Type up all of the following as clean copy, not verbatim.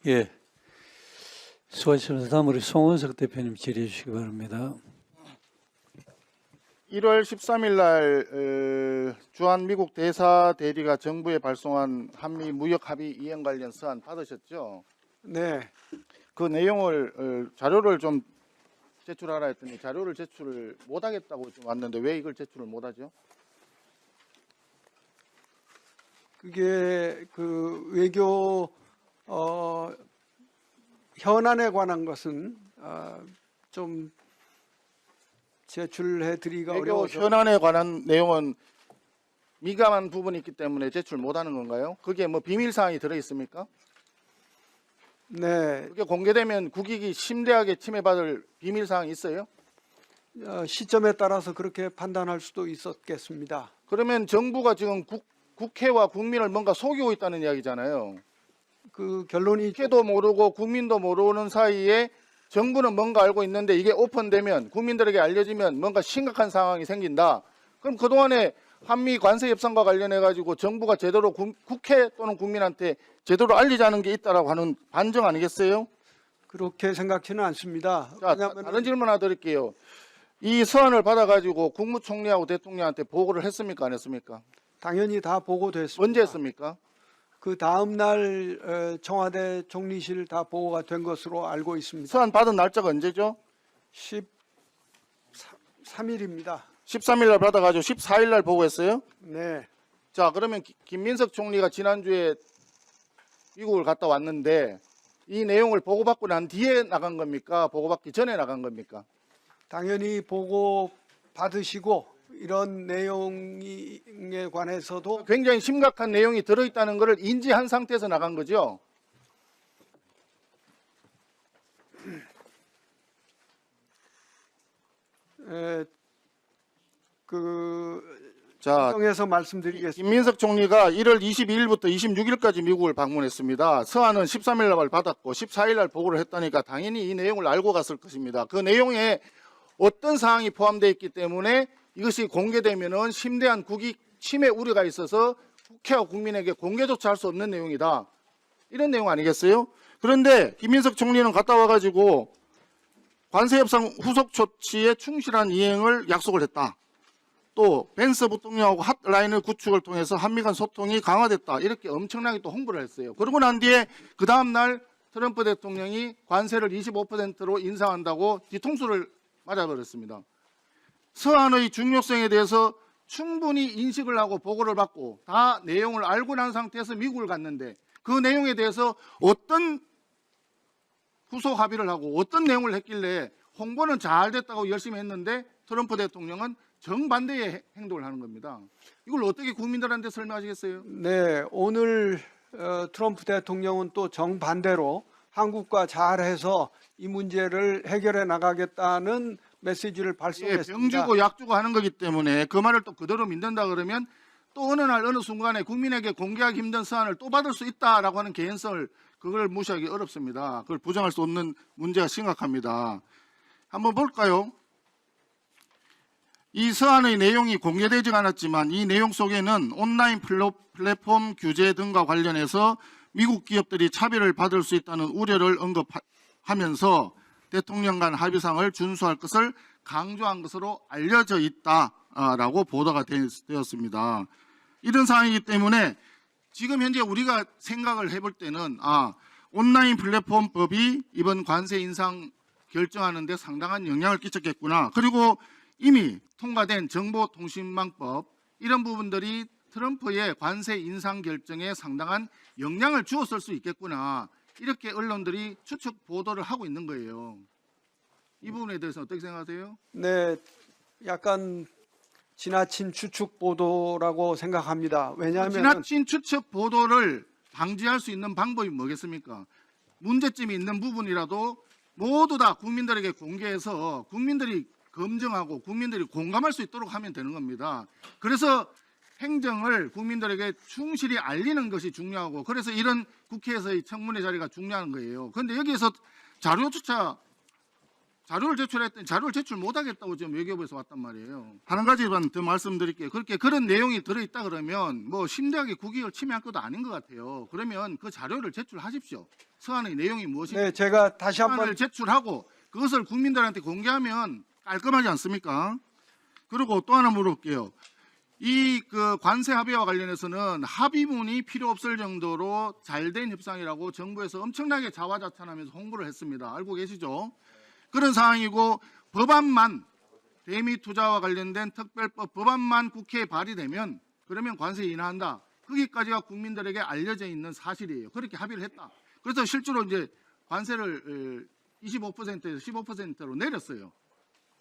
예, 수고하셨습니다. 다음 우리 송원석 대표님 질의해 주시기 바랍니다. 1월 13일 날 주한 미국 대사 대리가 정부에 발송한 한미 무역 합의 이행 관련 서한 받으셨죠? 네, 그 내용을 자료를 좀 제출하라 했더니 자료를 제출을 못하겠다고 좀 왔는데 왜 이걸 제출을 못하죠? 그게 그 외교 현안에 관한 것은 좀 제출해 드리기가 외교 어려워서 현안에 관한 내용은 미감한 부분이 있기 때문에 제출 못하는 건가요? 그게 뭐 비밀 사항이 들어 있습니까? 네, 그게 공개되면 국익이 심대하게 침해받을 비밀 사항이 있어요? 시점에 따라서 그렇게 판단할 수도 있었겠습니다. 그러면 정부가 지금 국회와 국민을 뭔가 속이고 있다는 이야기잖아요. 그 결론이 국회도 모르고 국민도 모르는 사이에 정부는 뭔가 알고 있는데 이게 오픈되면 국민들에게 알려지면 뭔가 심각한 상황이 생긴다. 그럼 그동안에 한미 관세 협상과 관련해 가지고 정부가 제대로 국회 또는 국민한테 제대로 알리자는 게 있다라고 하는 반증 아니겠어요? 그렇게 생각지는 않습니다. 자, 왜냐하면 다른 질문 하나 드릴게요. 이 서한을 받아가지고 국무총리하고 대통령한테 보고를 했습니까? 안 했습니까? 당연히 다 보고됐습니다. 언제 했습니까? 그 다음 날 청와대 총리실 다 보고가 된 것으로 알고 있습니다. 서한 받은 날짜가 언제죠? 13일입니다. 13일 날 받아가지고 14일 날 보고했어요? 네, 자, 그러면 김민석 총리가 지난주에 미국을 갔다 왔는데 이 내용을 보고받고 난 뒤에 나간 겁니까? 보고받기 전에 나간 겁니까? 당연히 보고 받으시고 이런 내용에 관해서도 굉장히 심각한 내용이 들어있다는 것을 인지한 상태에서 나간 거죠. 자, 정해서 말씀드리겠습니다. 김민석 총리가 1월 22일부터 26일까지 미국을 방문했습니다. 서한은 13일 날 받았고 14일 날 보고를 했다니까 당연히 이 내용을 알고 갔을 것입니다. 그 내용에 어떤 사항이 포함되어 있기 때문에 이것이 공개되면은 심대한 국익 침해 우려가 있어서 국회와 국민에게 공개조차 할 수 없는 내용이다. 이런 내용 아니겠어요? 그런데 김민석 총리는 갔다 와가지고 관세협상 후속 조치에 충실한 이행을 약속을 했다. 또 벤스 부통령하고 핫라인을 구축을 통해서 한미 간 소통이 강화됐다. 이렇게 엄청나게 또 홍보를 했어요. 그러고 난 뒤에 그 다음 날 트럼프 대통령이 관세를 25%로 인상한다고 뒤통수를 맞아버렸습니다. 서한의 중요성에 대해서 충분히 인식을 하고 보고를 받고 다 내용을 알고 난 상태에서 미국을 갔는데 그 내용에 대해서 어떤 후속 합의를 하고 어떤 내용을 했길래 홍보는 잘 됐다고 열심히 했는데 트럼프 대통령은 정반대의 행동을 하는 겁니다. 이걸 어떻게 국민들한테 설명하시겠어요? 네, 오늘 트럼프 대통령은 또 정반대로 한국과 잘해서 이 문제를 해결해 나가겠다는 메시지를 예, 발송했습니다. 병 주고 약 주고 하는 거기 때문에 그 말을 또 그대로 믿는다 그러면 또 어느 날 어느 순간에 국민에게 공개하기 힘든 서한을 또 받을 수 있다라고 하는 개연성을 그걸 무시하기 어렵습니다. 그걸 부정할 수 없는 문제가 심각합니다. 한번 볼까요? 이 서한의 내용이 공개되지 않았지만 이 내용 속에는 온라인 플랫폼 규제 등과 관련해서 미국 기업들이 차별을 받을 수 있다는 우려를 언급하면서 대통령 간 합의상을 준수할 것을 강조한 것으로 알려져 있다라고 보도가 되었습니다. 이런 상황이기 때문에 지금 현재 우리가 생각을 해볼 때는 온라인 플랫폼법이 이번 관세 인상 결정하는 데 상당한 영향을 끼쳤겠구나. 그리고 이미 통과된 정보통신망법 이런 부분들이 트럼프의 관세 인상 결정에 상당한 영향을 주었을 수 있겠구나. 이렇게 언론들이 추측 보도를 하고 있는 거예요. 이 부분에 대해서 어떻게 생각하세요? 네, 약간 지나친 추측 보도라고 생각합니다. 왜냐하면 지나친 추측 보도를 방지할 수 있는 방법이 뭐겠습니까? 문제점이 있는 부분이라도 모두 다 국민들에게 공개해서 국민들이 검증하고 국민들이 공감할 수 있도록 하면 되는 겁니다. 그래서 행정을 국민들에게 충실히 알리는 것이 중요하고 그래서 이런 국회에서의 청문회 자리가 중요한 거예요. 그런데 여기에서 자료를 제출했더니 자료를 제출 못하겠다고 지금 외교부에서 왔단 말이에요. 한 가지만 더 말씀드릴게요. 그런 내용이 들어있다 그러면 뭐 심대하게 국익을 침해할 것도 아닌 것 같아요. 그러면 그 자료를 제출하십시오. 서한의 내용이 무엇인가 네, 제가 다시 한번 서한을 제출하고 그것을 국민들한테 공개하면 깔끔하지 않습니까? 그리고 또 하나 물어볼게요. 이 그 관세 합의와 관련해서는 합의문이 필요 없을 정도로 잘된 협상이라고 정부에서 엄청나게 자화자찬하면서 홍보를 했습니다. 알고 계시죠? 그런 상황이고 법안만 대미 투자와 관련된 특별법 법안만 국회에 발의되면 그러면 관세 인하한다. 거기까지가 국민들에게 알려져 있는 사실이에요. 그렇게 합의를 했다. 그래서 실제로 이제 관세를 25%에서 15%로 내렸어요.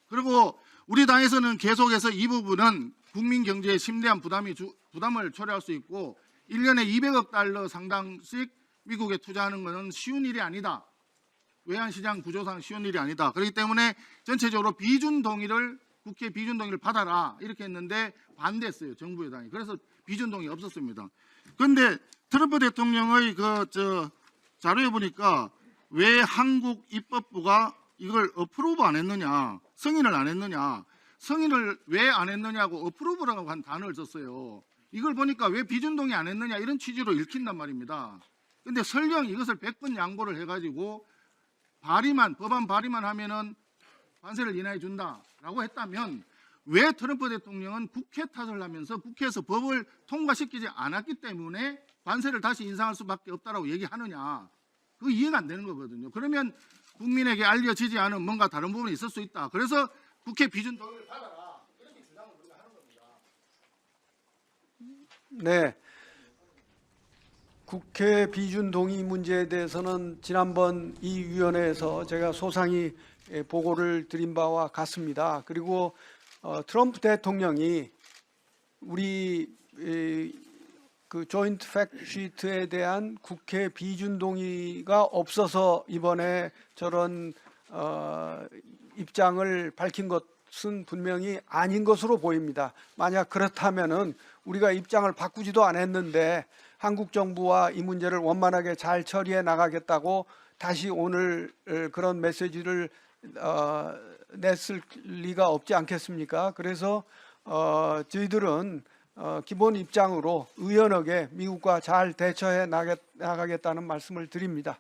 그리고 우리 당에서는 계속해서 이 부분은 국민 경제에 심대한 부담을 초래할 수 있고 1년에 200억 달러 상당씩 미국에 투자하는 것은 쉬운 일이 아니다. 외환시장 구조상 쉬운 일이 아니다. 그렇기 때문에 전체적으로 비준 동의를 국회 비준 동의를 받아라 이렇게 했는데 반대했어요. 정부 여당이. 그래서 비준 동의 없었습니다. 그런데 트럼프 대통령의 자료에 보니까 왜 한국 입법부가 이걸 어프로브 안 했느냐, 승인을 안 했느냐, 승인을 왜 안 했느냐고 어프로브라고 한 단어를 썼어요. 이걸 보니까 왜 비준동의 안 했느냐 이런 취지로 읽힌단 말입니다. 그런데 설령 이것을 100번 양보를 해가지고 법안 발의만 하면은 관세를 인하해 준다라고 했다면 왜 트럼프 대통령은 국회 탓을 하면서 국회에서 법을 통과시키지 않았기 때문에 관세를 다시 인상할 수밖에 없다라고 얘기하느냐. 그 이해가 안 되는 거거든요. 그러면 국민에게 알려지지 않은 뭔가 다른 부분이 있을 수 있다. 그래서 국회 비준 동의를 받아라. 이렇게 주장을 우리가 하는 겁니다. 네. 국회 비준 동의 문제에 대해서는 지난번 이 위원회에서 제가 소상히 보고를 드린 바와 같습니다. 그리고 트럼프 대통령이 우리 그 조인트 팩트 시트에 대한 국회 비준 동의가 없어서 이번에 저런 입장을 밝힌 것은 분명히 아닌 것으로 보입니다. 만약 그렇다면은 우리가 입장을 바꾸지도 않았는데 한국 정부와 이 문제를 원만하게 잘 처리해 나가겠다고 다시 오늘 그런 메시지를 냈을 리가 없지 않겠습니까? 그래서 저희들은 기본 입장으로 의연하게 미국과 잘 대처해 나가겠다는 말씀을 드립니다.